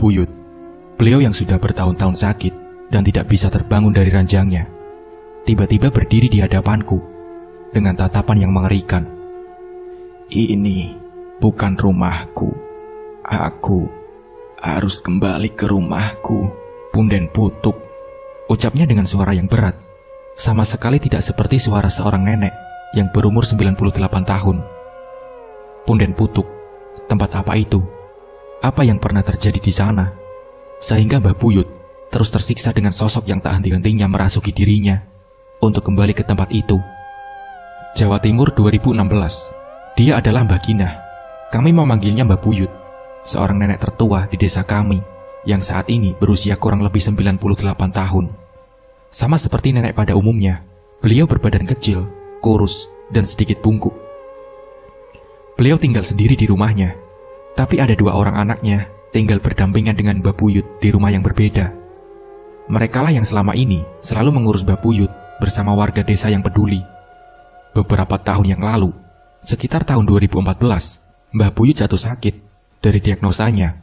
Buyut. Beliau yang sudah bertahun-tahun sakit dan tidak bisa terbangun dari ranjangnya, tiba-tiba berdiri di hadapanku dengan tatapan yang mengerikan. "Ini bukan rumahku. Aku harus kembali ke rumahku, Punden Putuk," ucapnya dengan suara yang berat, sama sekali tidak seperti suara seorang nenek yang berumur 98 tahun. Punden Putuk, tempat apa itu? Apa yang pernah terjadi di sana? Sehingga Mbah Buyut terus tersiksa dengan sosok yang tak henti-hentinya merasuki dirinya untuk kembali ke tempat itu. Jawa Timur 2016. Dia adalah Mbah Ginah. Kami memanggilnya Mbah Buyut, seorang nenek tertua di desa kami yang saat ini berusia kurang lebih 98 tahun. Sama seperti nenek pada umumnya, beliau berbadan kecil, kurus, dan sedikit bungkuk. Beliau tinggal sendiri di rumahnya, tapi ada 2 orang anaknya tinggal berdampingan dengan Mbah Buyut di rumah yang berbeda. Merekalah yang selama ini selalu mengurus Mbah Buyut bersama warga desa yang peduli. Beberapa tahun yang lalu, sekitar tahun 2014, Mbah Buyut jatuh sakit. Dari diagnosanya,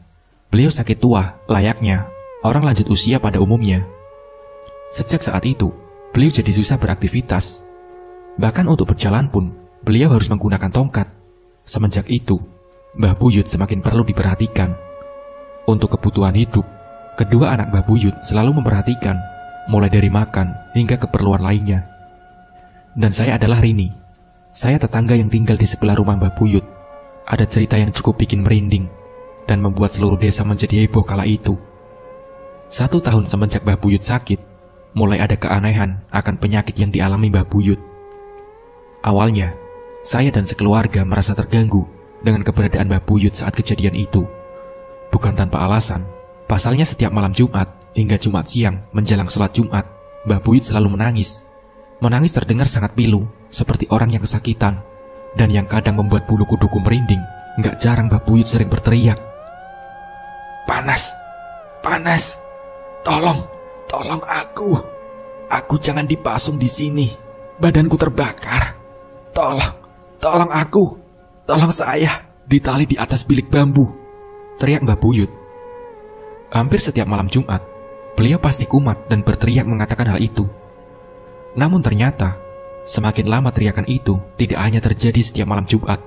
beliau sakit tua layaknya orang lanjut usia pada umumnya. Sejak saat itu, beliau jadi susah beraktivitas. Bahkan untuk berjalan pun, beliau harus menggunakan tongkat. Semenjak itu, Mbah Buyut semakin perlu diperhatikan. Untuk kebutuhan hidup, kedua anak Mbah Buyut selalu memperhatikan, mulai dari makan hingga keperluan lainnya. Dan saya adalah Rini. Saya tetangga yang tinggal di sebelah rumah Mbah Buyut. Ada cerita yang cukup bikin merinding dan membuat seluruh desa menjadi heboh kala itu. 1 tahun semenjak Mbah Buyut sakit, mulai ada keanehan akan penyakit yang dialami Mbah Buyut. Awalnya, saya dan sekeluarga merasa terganggu dengan keberadaan Mbah Buyut saat kejadian itu. Bukan tanpa alasan, pasalnya setiap malam Jumat hingga Jumat siang menjelang sholat Jumat, Mbah Buyut selalu menangis. Menangis terdengar sangat pilu, seperti orang yang kesakitan, dan yang kadang membuat bulu kuduku merinding. Nggak jarang Mbah Buyut sering berteriak, "Panas, panas, tolong aku. Aku jangan dipasung di sini. Badanku terbakar. Tolong aku. Tolong saya ditali di atas bilik bambu," teriak Mbah Buyut. Hampir setiap malam Jumat, beliau pasti kumat dan berteriak mengatakan hal itu. Namun ternyata, semakin lama teriakan itu tidak hanya terjadi setiap malam Jumat.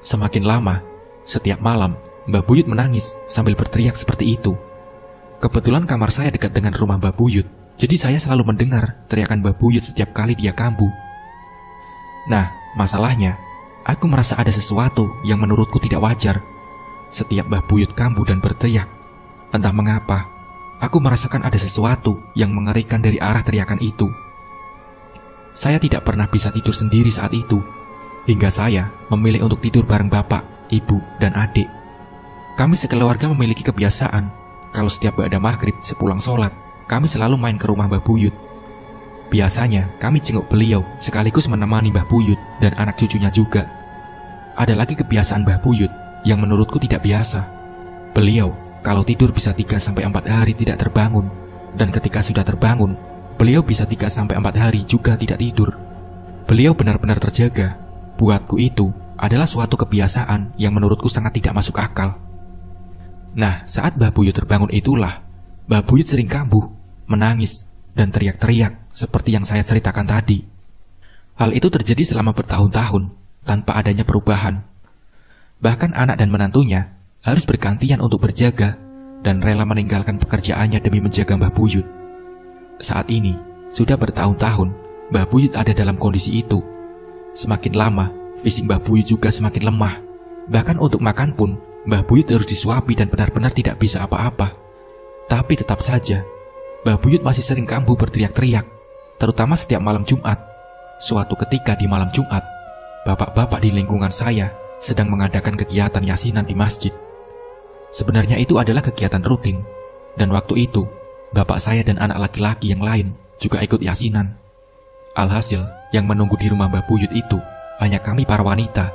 Semakin lama, setiap malam, Mbah Buyut menangis sambil berteriak seperti itu. Kebetulan kamar saya dekat dengan rumah Mbah Buyut, jadi saya selalu mendengar teriakan Mbah Buyut setiap kali dia kambuh. Nah, masalahnya, aku merasa ada sesuatu yang menurutku tidak wajar. Setiap Mbah Buyut kambuh dan berteriak, entah mengapa, aku merasakan ada sesuatu yang mengerikan dari arah teriakan itu. Saya tidak pernah bisa tidur sendiri saat itu, hingga saya memilih untuk tidur bareng bapak, ibu, dan adik. Kami sekeluarga memiliki kebiasaan, kalau setiap ba'da maghrib sepulang sholat, kami selalu main ke rumah Mbah Buyut. Biasanya kami jenguk beliau sekaligus menemani Mbah Buyut dan anak cucunya juga. Ada lagi kebiasaan Mbah Buyut yang menurutku tidak biasa. Beliau kalau tidur bisa 3-4 hari tidak terbangun, dan ketika sudah terbangun, beliau bisa 3-4 hari juga tidak tidur. Beliau benar-benar terjaga. Buatku itu adalah suatu kebiasaan yang menurutku sangat tidak masuk akal. Nah, saat Mbah Buyut terbangun itulah Mbah Buyut sering kambuh, menangis, dan teriak-teriak seperti yang saya ceritakan tadi. Hal itu terjadi selama bertahun-tahun tanpa adanya perubahan. Bahkan anak dan menantunya harus bergantian untuk berjaga dan rela meninggalkan pekerjaannya demi menjaga Mbah Buyut. Saat ini, sudah bertahun-tahun Mbah Buyut ada dalam kondisi itu. Semakin lama, fisik Mbah Buyut juga semakin lemah. Bahkan untuk makan pun, Mbah Buyut harus disuapi dan benar-benar tidak bisa apa-apa. Tapi tetap saja, Mbah Buyut masih sering kambuh berteriak-teriak, terutama setiap malam Jumat. Suatu ketika di malam Jumat, bapak-bapak di lingkungan saya sedang mengadakan kegiatan yasinan di masjid. Sebenarnya itu adalah kegiatan rutin, dan waktu itu, bapak saya dan anak laki-laki yang lain juga ikut yasinan. Alhasil, yang menunggu di rumah Mbah Buyut itu hanya kami para wanita.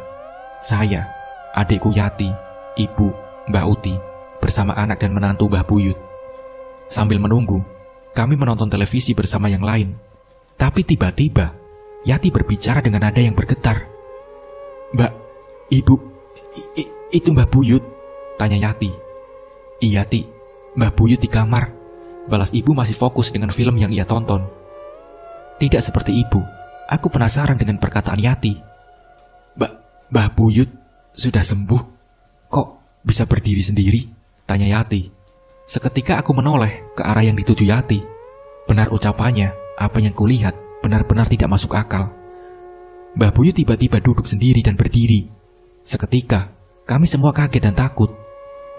Saya, adikku Yati, ibu, Mbak Uti, bersama anak dan menantu Mbah Buyut. Sambil menunggu, kami menonton televisi bersama yang lain. Tapi tiba-tiba, Yati berbicara dengan nada yang bergetar. "Mbak, ibu, itu Mbah Buyut?" tanya Yati. Iya, Ti. Mbah Buyut di kamar. Balas ibu masih fokus dengan film yang ia tonton. Tidak seperti ibu, aku penasaran dengan perkataan Yati. Mbah Buyut sudah sembuh? Kok bisa berdiri sendiri? Tanya Yati. Seketika aku menoleh ke arah yang dituju Yati. Benar ucapannya, apa yang kulihat benar-benar tidak masuk akal. Mbah Buyut tiba-tiba duduk sendiri dan berdiri. Seketika, kami semua kaget dan takut.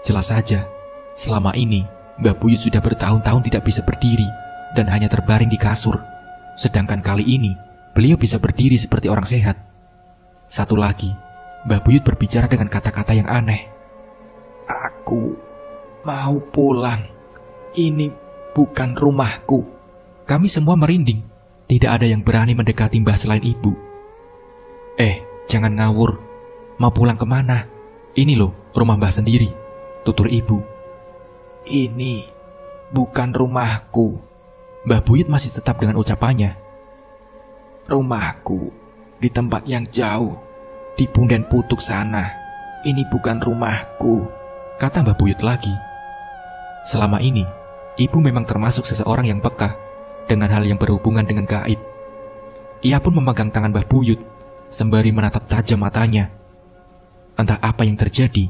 Jelas saja, selama ini Mbah Buyut sudah bertahun-tahun tidak bisa berdiri dan hanya terbaring di kasur. Sedangkan kali ini, beliau bisa berdiri seperti orang sehat. Satu lagi, Mbah Buyut berbicara dengan kata-kata yang aneh. Aku mau pulang. Ini bukan rumahku. Kami semua merinding. Tidak ada yang berani mendekati Mbah selain ibu. Jangan ngawur. Mau pulang kemana? Ini loh, rumah Mbah sendiri, tutur ibu. Ini bukan rumahku. Mbah Buyut masih tetap dengan ucapannya. Rumahku di tempat yang jauh, di Punden Putuk sana. Ini bukan rumahku, kata Mbah Buyut lagi. Selama ini, ibu memang termasuk seseorang yang peka dengan hal yang berhubungan dengan gaib. Ia pun memegang tangan Mbah Buyut sembari menatap tajam matanya. Entah apa yang terjadi,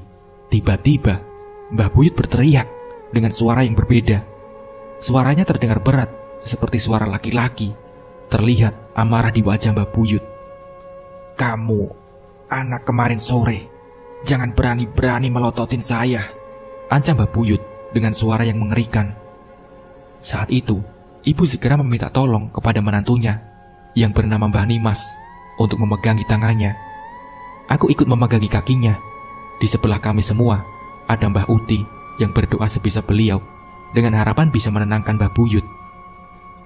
tiba-tiba Mbah Buyut berteriak dengan suara yang berbeda. Suaranya terdengar berat seperti suara laki-laki. Terlihat amarah di wajah Mbah Buyut. Kamu, anak kemarin sore, jangan berani-berani melototin saya, ancam Mbah Buyut dengan suara yang mengerikan. Saat itu, ibu segera meminta tolong kepada menantunya yang bernama Mbah Nimas untuk memegangi tangannya. Aku ikut memegangi kakinya. Di sebelah kami semua ada Mbah Uti yang berdoa sebisa beliau dengan harapan bisa menenangkan Mbah Buyut.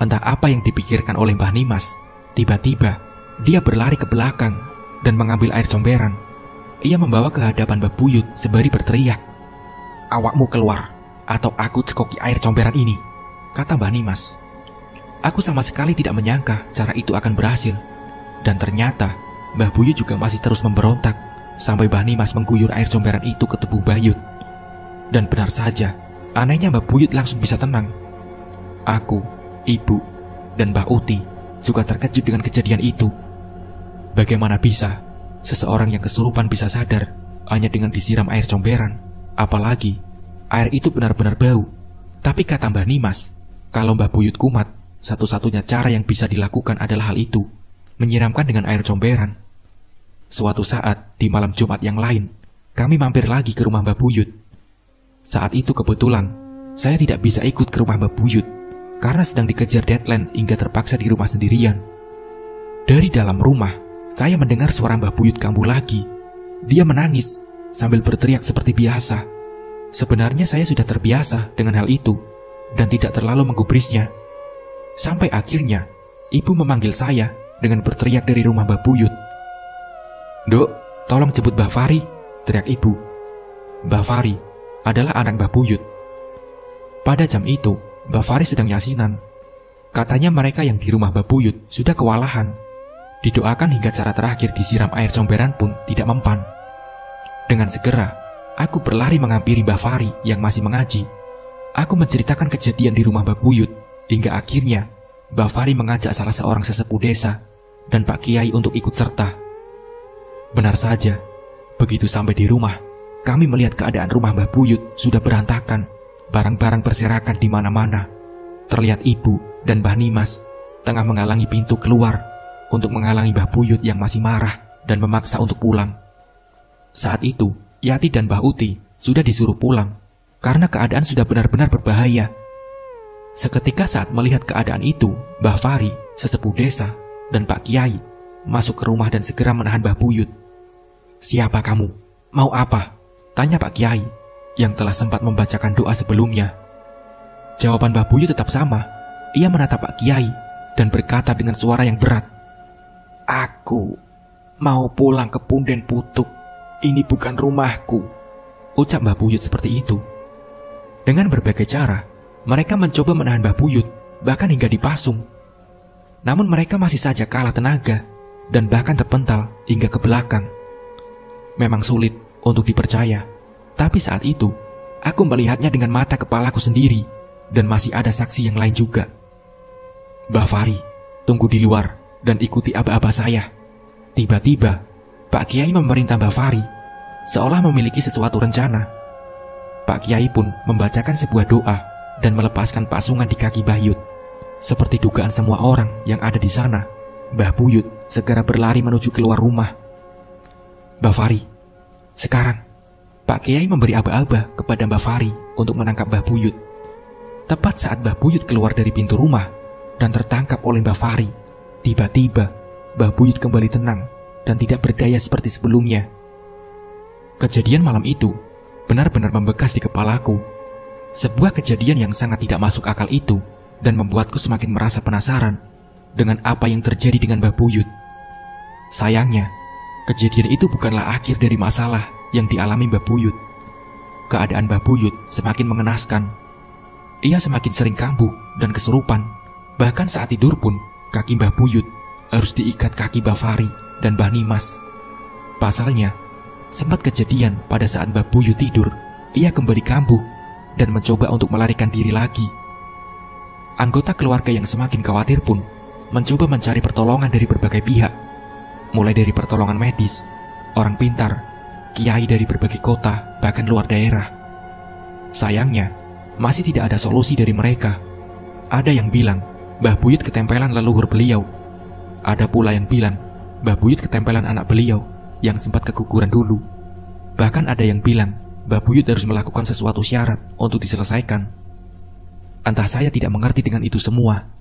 Entah apa yang dipikirkan oleh Mbah Nimas, tiba-tiba dia berlari ke belakang dan mengambil air comberan. Ia membawa ke hadapan Mbah Buyut sembari berteriak, "Awakmu keluar, atau aku cekoki air comberan ini," kata Mbah Nimas. Aku sama sekali tidak menyangka cara itu akan berhasil. Dan ternyata Mbah Buyut juga masih terus memberontak sampai Mbah Nimas mengguyur air comberan itu ke tubuh Bayut. Dan benar saja, anehnya Mbah Buyut langsung bisa tenang. Aku, ibu, dan Mbah Uti juga terkejut dengan kejadian itu. Bagaimana bisa seseorang yang kesurupan bisa sadar hanya dengan disiram air comberan? Apalagi air itu benar-benar bau. Tapi kata Mbah Nimas, kalau Mbah Buyut kumat, satu-satunya cara yang bisa dilakukan adalah hal itu, menyiramkan dengan air comberan. Suatu saat di malam Jumat yang lain, kami mampir lagi ke rumah Mbah Buyut. Saat itu kebetulan saya tidak bisa ikut ke rumah Mbah Buyut karena sedang dikejar deadline hingga terpaksa di rumah sendirian. Dari dalam rumah, saya mendengar suara Mbah Buyut kambuh lagi. Dia menangis sambil berteriak seperti biasa. Sebenarnya saya sudah terbiasa dengan hal itu dan tidak terlalu menggubrisnya. Sampai akhirnya ibu memanggil saya dengan berteriak dari rumah Mbah Buyut. "Dok, tolong jemput Mbah Fari," teriak ibu. Mbah Fari adalah anak Mbah Buyut. Pada jam itu, Mbah Fari sedang yasinan. Katanya mereka yang di rumah Mbah Buyut sudah kewalahan. Didoakan hingga cara terakhir disiram air comberan pun tidak mempan. Dengan segera, aku berlari menghampiri Mbah Fari yang masih mengaji. Aku menceritakan kejadian di rumah Mbah Buyut, hingga akhirnya Mbah Fari mengajak salah seorang sesepuh desa dan Pak Kiai untuk ikut serta. Benar saja, begitu sampai di rumah, kami melihat keadaan rumah Mbah Buyut sudah berantakan, barang-barang berserakan di mana-mana. Terlihat ibu dan Mbah Nimas tengah menghalangi pintu keluar untuk menghalangi Mbah Buyut yang masih marah dan memaksa untuk pulang. Saat itu, Yati dan Mbah Uti sudah disuruh pulang karena keadaan sudah benar-benar berbahaya. Seketika saat melihat keadaan itu, Mbah Fari, sesepuh desa, dan Pak Kiai masuk ke rumah dan segera menahan Mbah Buyut. "Siapa kamu? Mau apa?" tanya Pak Kiai yang telah sempat membacakan doa sebelumnya. Jawaban Mbah Buyut tetap sama. Ia menatap Pak Kiai dan berkata dengan suara yang berat, "Aku mau pulang ke Punden Putuk. Ini bukan rumahku," ucap Mbah Buyut seperti itu. Dengan berbagai cara, mereka mencoba menahan Mbah Buyut, bahkan hingga dipasung. Namun mereka masih saja kalah tenaga dan bahkan terpental hingga ke belakang. Memang sulit untuk dipercaya, tapi saat itu Aku melihatnya dengan mata kepalaku sendiri, dan masih ada saksi yang lain juga. Mbah Fari, tunggu di luar dan ikuti aba-aba saya. Tiba-tiba, Pak Kiai memerintah Mbah Fari, seolah memiliki sesuatu rencana. Pak Kiai pun membacakan sebuah doa dan melepaskan pasungan di kaki Mbah Yud. Seperti dugaan semua orang yang ada di sana, Mbah Buyut segera berlari menuju keluar rumah. Mbah Fari, sekarang Pak Kiai memberi aba-aba kepada Mbah Fari untuk menangkap Mbah Buyut. Tepat saat Mbah Buyut keluar dari pintu rumah dan tertangkap oleh Mbah Fari, tiba-tiba Mbah Buyut kembali tenang dan tidak berdaya seperti sebelumnya. Kejadian malam itu benar-benar membekas di kepalaku. Sebuah kejadian yang sangat tidak masuk akal itu dan membuatku semakin merasa penasaran dengan apa yang terjadi dengan Mbah Buyut. Sayangnya, kejadian itu bukanlah akhir dari masalah yang dialami Mbah Buyut. Keadaan Mbah Buyut semakin mengenaskan. Ia semakin sering kambuh dan kesurupan. Bahkan saat tidur pun, kaki Mbah Buyut harus diikat kaki Mbah Fari dan Mbah Nimas. Pasalnya, sempat kejadian pada saat Mbah Buyut tidur, ia kembali kambuh dan mencoba untuk melarikan diri lagi. Anggota keluarga yang semakin khawatir pun mencoba mencari pertolongan dari berbagai pihak, mulai dari pertolongan medis, orang pintar, kiai dari berbagai kota, bahkan luar daerah. Sayangnya, masih tidak ada solusi dari mereka. Ada yang bilang Mbah Buyut ketempelan leluhur beliau. Ada pula yang bilang Mbah Buyut ketempelan anak beliau yang sempat keguguran dulu. Bahkan ada yang bilang Mbah Buyut harus melakukan sesuatu syarat untuk diselesaikan. Entah saya tidak mengerti dengan itu semua.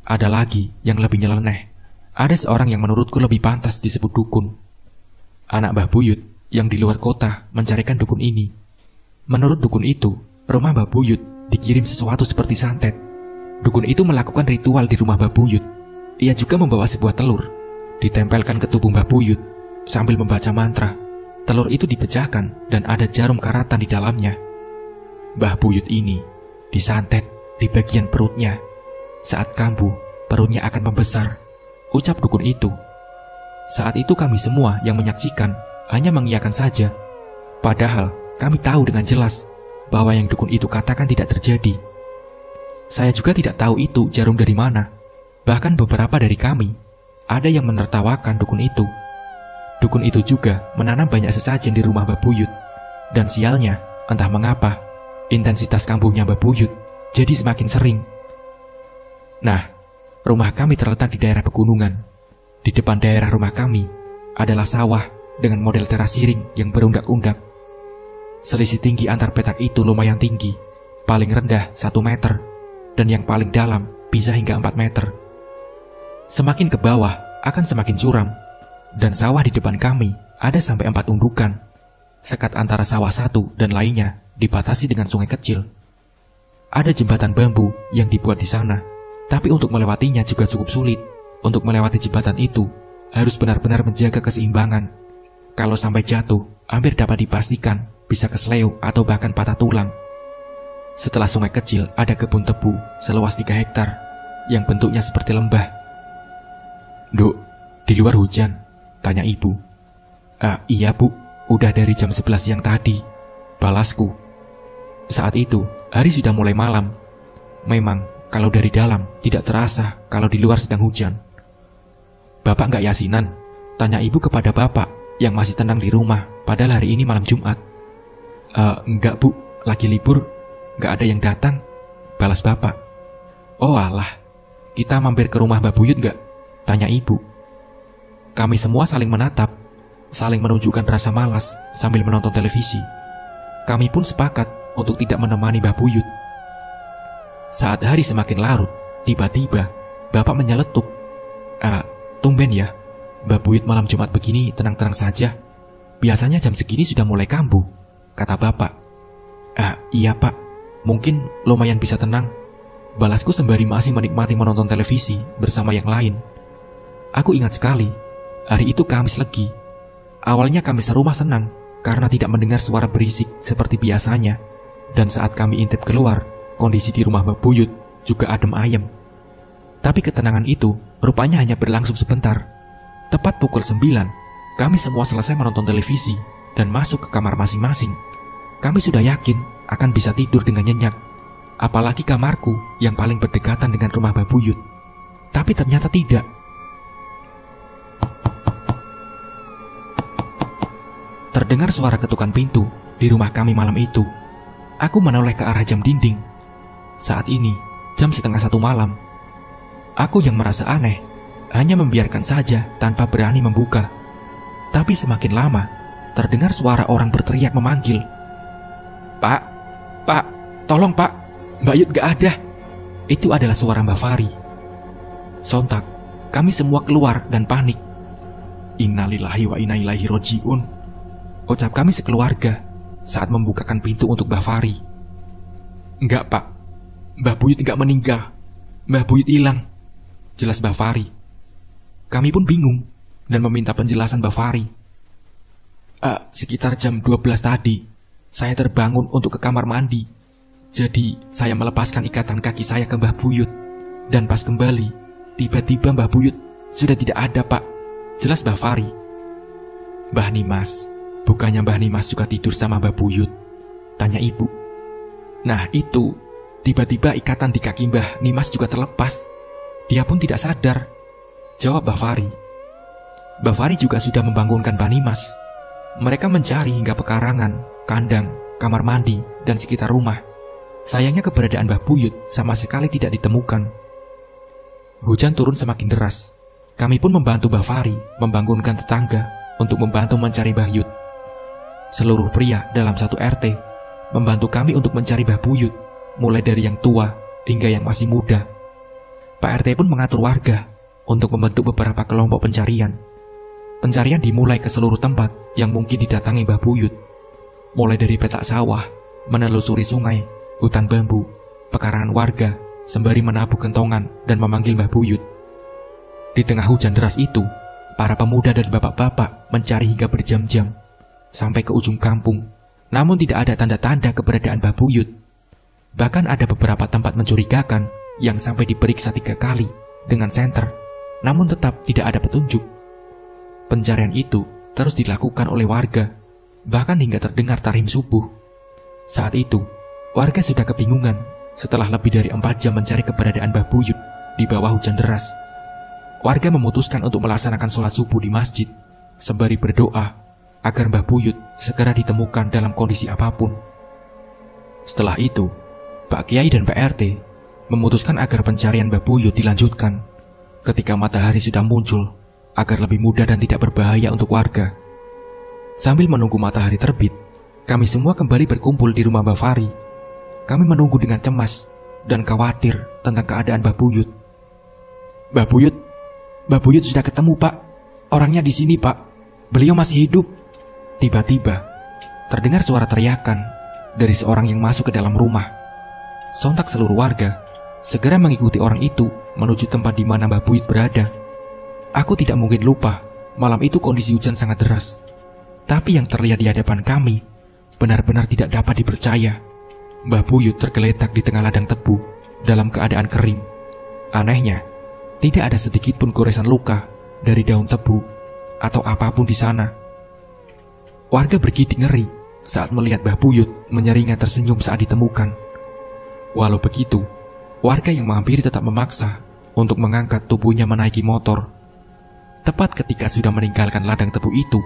Ada lagi yang lebih nyeleneh. Ada seorang yang menurutku lebih pantas disebut dukun. Anak Mbah Buyut yang di luar kota mencarikan dukun ini. Menurut dukun itu, rumah Mbah Buyut dikirim sesuatu seperti santet. Dukun itu melakukan ritual di rumah Mbah Buyut. Ia juga membawa sebuah telur, ditempelkan ke tubuh Mbah Buyut sambil membaca mantra. Telur itu dipecahkan dan ada jarum karatan di dalamnya. Mbah Buyut ini disantet di bagian perutnya. Saat kambuh, perutnya akan membesar, ucap dukun itu. Saat itu kami semua yang menyaksikan hanya mengiyakan saja. Padahal kami tahu dengan jelas bahwa yang dukun itu katakan tidak terjadi. Saya juga tidak tahu itu jarum dari mana. Bahkan beberapa dari kami, ada yang menertawakan dukun itu. Dukun itu juga menanam banyak sesajen di rumah Mbah Buyut. Dan sialnya, entah mengapa, intensitas kambuhnya Mbah Buyut jadi semakin sering. Nah, rumah kami terletak di daerah pegunungan. Di depan daerah rumah kami adalah sawah dengan model teras siring yang berundak-undak. Selisih tinggi antar petak itu lumayan tinggi, paling rendah 1 meter, dan yang paling dalam bisa hingga 4 meter. Semakin ke bawah akan semakin curam, dan sawah di depan kami ada sampai 4 undukan. Sekat antara sawah satu dan lainnya dibatasi dengan sungai kecil. Ada jembatan bambu yang dibuat di sana, tapi untuk melewatinya juga cukup sulit. Untuk melewati jembatan itu, harus benar-benar menjaga keseimbangan. Kalau sampai jatuh, hampir dapat dipastikan bisa kesleo atau bahkan patah tulang. Setelah sungai kecil ada kebun tebu seluas 3 hektar yang bentuknya seperti lembah. "Duk, di luar hujan?" tanya ibu. Iya bu, udah dari jam 11 siang tadi," balasku. Saat itu hari sudah mulai malam. Memang kalau dari dalam tidak terasa kalau di luar sedang hujan. "Bapak nggak yasinan?" tanya ibu kepada bapak yang masih tenang di rumah padahal hari ini malam Jumat. Enggak bu, lagi libur, nggak ada yang datang," balas bapak. "Oh alah, kita mampir ke rumah Mbah Buyut nggak?" tanya ibu. Kami semua saling menatap, saling menunjukkan rasa malas sambil menonton televisi. Kami pun sepakat untuk tidak menemani Mbah Buyut. Saat hari semakin larut, tiba-tiba bapak menyeletuk. Tumben ya, Mbah Buyut malam Jumat begini tenang-tenang saja. Biasanya jam segini sudah mulai kambuh," kata bapak. Iya pak, mungkin lumayan bisa tenang," balasku sembari masih menikmati menonton televisi bersama yang lain. Aku ingat sekali, hari itu Kamis Legi. Awalnya kami serumah senang karena tidak mendengar suara berisik seperti biasanya. Dan saat kami intip keluar, kondisi di rumah Mbah Buyut juga adem ayem. Tapi ketenangan itu rupanya hanya berlangsung sebentar. Tepat pukul 9, kami semua selesai menonton televisi dan masuk ke kamar masing-masing. Kami sudah yakin akan bisa tidur dengan nyenyak. Apalagi kamarku yang paling berdekatan dengan rumah Mbah Buyut. Tapi ternyata tidak. Terdengar suara ketukan pintu di rumah kami malam itu. Aku menoleh ke arah jam dinding. Saat ini jam 12:30 malam. Aku yang merasa aneh hanya membiarkan saja tanpa berani membuka. Tapi semakin lama terdengar suara orang berteriak memanggil. Pak, tolong pak, Mbak Yut gak ada. Itu adalah suara Mbak Fari. Sontak kami semua keluar dan panik. Innalillahi wa inna ilaihi roji'un, ucap kami sekeluarga saat membukakan pintu untuk Mbak Fari. Enggak pak, Mbah Buyut enggak meninggal. Mbah Buyut hilang, jelas Mbah Fari. Kami pun bingung dan meminta penjelasan Mbah Fari. Sekitar jam 12 tadi, saya terbangun untuk ke kamar mandi. Jadi saya melepaskan ikatan kaki saya ke Mbah Buyut. Dan pas kembali, tiba-tiba Mbah Buyut sudah tidak ada pak, jelas Mbah Fari. Mbah Nimas, bukannya Mbah Nimas juga tidur sama Mbah Buyut? Tanya ibu. Nah itu, tiba-tiba ikatan di kaki Mbah Nimas juga terlepas. Dia pun tidak sadar, jawab Mbah Fari. Mbah Fari juga sudah membangunkan Mbah Nimas. Mereka mencari hingga pekarangan, kandang, kamar mandi, dan sekitar rumah. Sayangnya keberadaan Mbah Buyut sama sekali tidak ditemukan. Hujan turun semakin deras. Kami pun membantu Mbah Fari membangunkan tetangga untuk membantu mencari Mbah Yut. Seluruh pria dalam satu RT membantu kami untuk mencari Mbah Buyut, mulai dari yang tua hingga yang masih muda. Pak RT pun mengatur warga untuk membentuk beberapa kelompok pencarian. Pencarian dimulai ke seluruh tempat yang mungkin didatangi Mbah Buyut, mulai dari petak sawah, menelusuri sungai, hutan bambu, pekarangan warga, sembari menabuh kentongan dan memanggil Mbah Buyut. Di tengah hujan deras itu, para pemuda dan bapak-bapak mencari hingga berjam-jam, sampai ke ujung kampung, namun tidak ada tanda-tanda keberadaan Mbah Buyut. Bahkan ada beberapa tempat mencurigakan yang sampai diperiksa 3 kali dengan senter, namun tetap tidak ada petunjuk. Pencarian itu terus dilakukan oleh warga, bahkan hingga terdengar tarim subuh. Saat itu, warga sudah kebingungan setelah lebih dari 4 jam mencari keberadaan Mbah Buyut di bawah hujan deras. Warga memutuskan untuk melaksanakan sholat subuh di masjid, sembari berdoa agar Mbah Buyut segera ditemukan dalam kondisi apapun. Setelah itu, Pak Kiai dan Pak RT memutuskan agar pencarian Mbah Buyut dilanjutkan ketika matahari sudah muncul, agar lebih mudah dan tidak berbahaya untuk warga. Sambil menunggu matahari terbit, kami semua kembali berkumpul di rumah Mbah Fari. Kami menunggu dengan cemas dan khawatir tentang keadaan Mbah Buyut. Mbah Buyut sudah ketemu pak. Orangnya di sini pak. Beliau masih hidup. Tiba-tiba terdengar suara teriakan dari seorang yang masuk ke dalam rumah. Sontak seluruh warga segera mengikuti orang itu menuju tempat di mana Mbah Buyut berada. Aku tidak mungkin lupa, malam itu kondisi hujan sangat deras. Tapi yang terlihat di hadapan kami benar-benar tidak dapat dipercaya. Mbah Buyut tergeletak di tengah ladang tebu dalam keadaan kering. Anehnya, tidak ada sedikit pun goresan luka dari daun tebu atau apapun di sana. Warga bergidik ngeri saat melihat Mbah Buyut menyeringai tersenyum saat ditemukan. Walau begitu, warga yang menghampiri tetap memaksa untuk mengangkat tubuhnya menaiki motor. Tepat ketika sudah meninggalkan ladang tebu itu,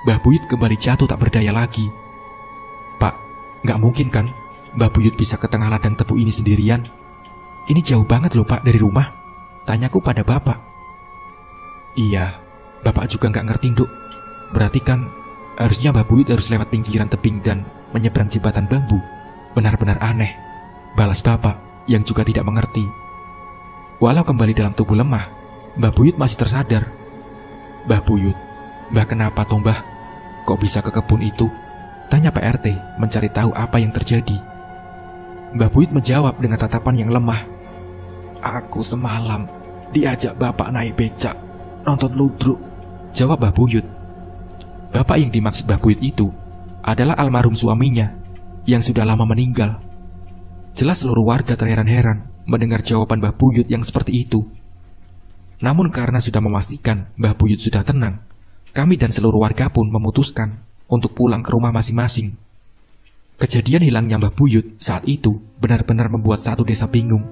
Mbah Buyut kembali jatuh tak berdaya lagi. Pak, nggak mungkin kan Mbah Buyut bisa ke tengah ladang tebu ini sendirian? Ini jauh banget loh pak dari rumah, tanyaku pada bapak. Iya, bapak juga nggak ngerti nduk. Berarti kan harusnya Mbah Buyut harus lewat pinggiran tebing dan menyeberang jembatan bambu. Benar-benar aneh, balas bapak yang juga tidak mengerti. Walau kembali dalam tubuh lemah, Mbah Buyut masih tersadar. Mbah Buyut, Mbah kenapa toh Mbah? Kok bisa ke kebun itu? Tanya Pak RT mencari tahu apa yang terjadi. Mbah Buyut menjawab dengan tatapan yang lemah. Aku semalam diajak bapak naik becak, nonton ludruk, jawab Mbah Buyut. Bapak yang dimaksud Mbah Buyut itu adalah almarhum suaminya yang sudah lama meninggal. Jelas seluruh warga terheran-heran mendengar jawaban Mbah Buyut yang seperti itu. Namun karena sudah memastikan Mbah Buyut sudah tenang, kami dan seluruh warga pun memutuskan untuk pulang ke rumah masing-masing. Kejadian hilangnya Mbah Buyut saat itu benar-benar membuat satu desa bingung.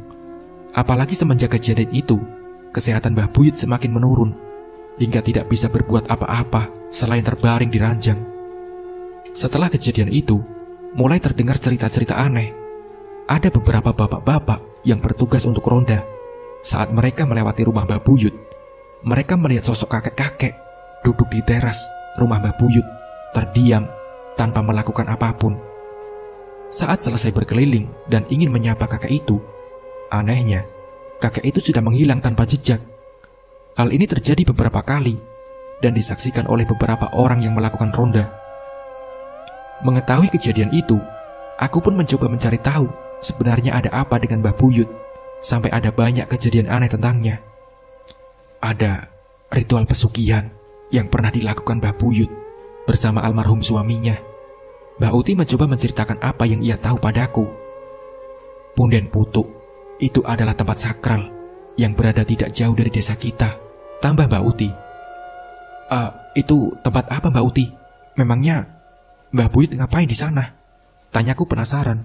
Apalagi semenjak kejadian itu, kesehatan Mbah Buyut semakin menurun, hingga tidak bisa berbuat apa-apa selain terbaring di ranjang. Setelah kejadian itu, mulai terdengar cerita-cerita aneh. Ada beberapa bapak-bapak yang bertugas untuk ronda. Saat mereka melewati rumah Mbah Buyut, mereka melihat sosok kakek-kakek duduk di teras rumah Mbah Buyut, terdiam tanpa melakukan apapun. Saat selesai berkeliling dan ingin menyapa kakek itu, anehnya, kakek itu sudah menghilang tanpa jejak. Hal ini terjadi beberapa kali dan disaksikan oleh beberapa orang yang melakukan ronda. Mengetahui kejadian itu, aku pun mencoba mencari tahu sebenarnya ada apa dengan Mbah Buyut, sampai ada banyak kejadian aneh tentangnya. Ada ritual pesugihan yang pernah dilakukan Mbah Buyut bersama almarhum suaminya. Mbak Uti mencoba menceritakan apa yang ia tahu padaku. Punden Putuk itu adalah tempat sakral yang berada tidak jauh dari desa kita, tambah Mbak Uti. Itu tempat apa Mbak Uti? Memangnya Mbah Buyut ngapain di sana? Tanyaku penasaran.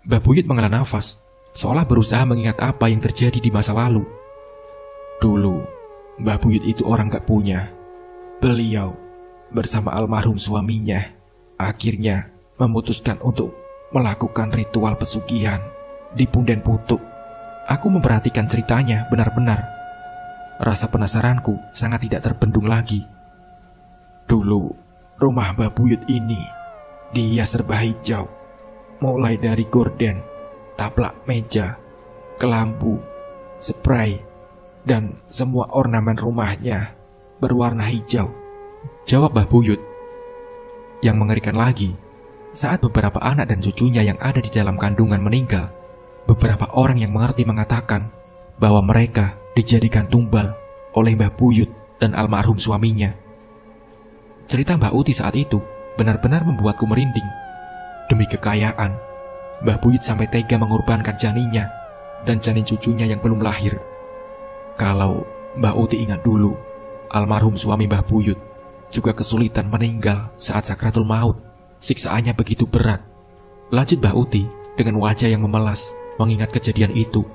Mbah Buyut menghela nafas, seolah berusaha mengingat apa yang terjadi di masa lalu. Dulu, Mbah Buyut itu orang gak punya. Beliau bersama almarhum suaminya akhirnya memutuskan untuk melakukan ritual pesugihan di Punden Putuk. Aku memperhatikan ceritanya benar-benar. Rasa penasaranku sangat tidak terbendung lagi. Dulu, rumah Mbah Buyut ini dihias serba hijau, mulai dari gorden, taplak meja, kelambu, spray, dan semua ornamen rumahnya berwarna hijau, jawab Mbah Buyut. Yang mengerikan lagi, saat beberapa anak dan cucunya yang ada di dalam kandungan meninggal, beberapa orang yang mengerti mengatakan bahwa mereka dijadikan tumbal oleh Mbah Buyut dan almarhum suaminya. Cerita Mbak Uti saat itu benar-benar membuatku merinding. Demi kekayaan, Mbah Buyut sampai tega mengorbankan janinnya dan janin cucunya yang belum lahir. Kalau Mbak Uti ingat dulu, almarhum suami Mbah Buyut juga kesulitan meninggal saat sakratul maut. Siksaannya begitu berat. Lanjut Mbah Uti dengan wajah yang memelas mengingat kejadian itu.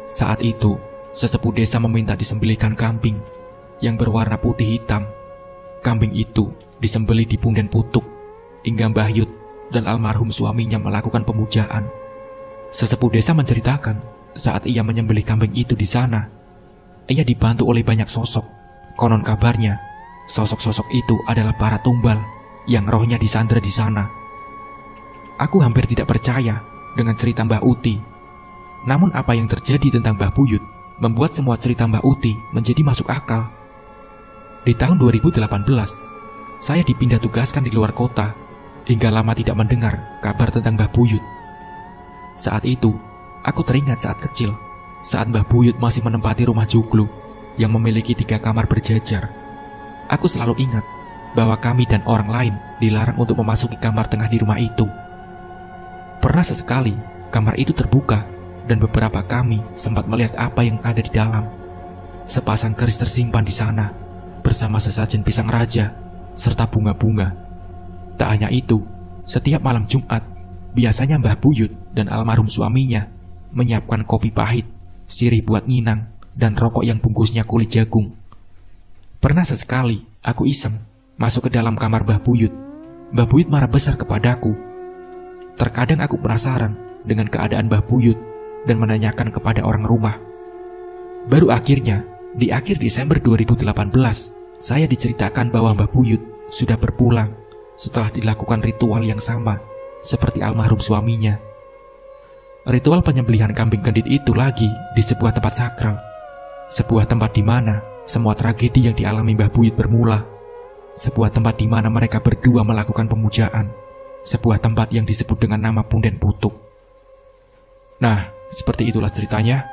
Saat itu, sesepuh desa meminta disembelihkan kambing yang berwarna putih hitam. Kambing itu disembelih di Punden Putuk hingga Mbah Yut dan almarhum suaminya melakukan pemujaan. Sesepuh desa menceritakan saat ia menyembelih kambing itu di sana, ia dibantu oleh banyak sosok. Konon kabarnya, sosok-sosok itu adalah para tumbal yang rohnya disandra di sana. Aku hampir tidak percaya dengan cerita Mbah Uti. Namun apa yang terjadi tentang Mbah Buyut membuat semua cerita Mbah Uti menjadi masuk akal. Di tahun 2018, saya dipindah tugaskan di luar kota hingga lama tidak mendengar kabar tentang Mbah Buyut. Saat itu, aku teringat saat kecil, saat Mbah Buyut masih menempati rumah joglo yang memiliki 3 kamar berjajar. Aku selalu ingat bahwa kami dan orang lain dilarang untuk memasuki kamar tengah di rumah itu. Pernah sesekali kamar itu terbuka dan beberapa kami sempat melihat apa yang ada di dalam. Sepasang keris tersimpan di sana bersama sesajen pisang raja serta bunga-bunga. Tak hanya itu, setiap malam Jumat biasanya Mbah Buyut dan almarhum suaminya menyiapkan kopi pahit, sirih buat nginang, dan rokok yang bungkusnya kulit jagung. Pernah sesekali aku iseng masuk ke dalam kamar Mbah Buyut. Mbah Buyut marah besar kepadaku. Terkadang aku penasaran dengan keadaan Mbah Buyut dan menanyakan kepada orang rumah. Baru akhirnya, di akhir Desember 2018, saya diceritakan bahwa Mbah Buyut sudah berpulang setelah dilakukan ritual yang sama seperti almarhum suaminya. Ritual penyembelihan kambing gendit itu lagi di sebuah tempat sakral. Sebuah tempat di mana semua tragedi yang dialami Mbah Buyut bermula. Sebuah tempat di mana mereka berdua melakukan pemujaan. Sebuah tempat yang disebut dengan nama Punden Putuk. Nah, seperti itulah ceritanya.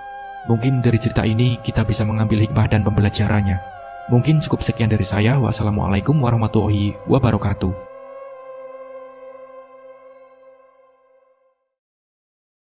Mungkin dari cerita ini kita bisa mengambil hikmah dan pembelajarannya. Mungkin cukup sekian dari saya. Wassalamualaikum warahmatullahi wabarakatuh.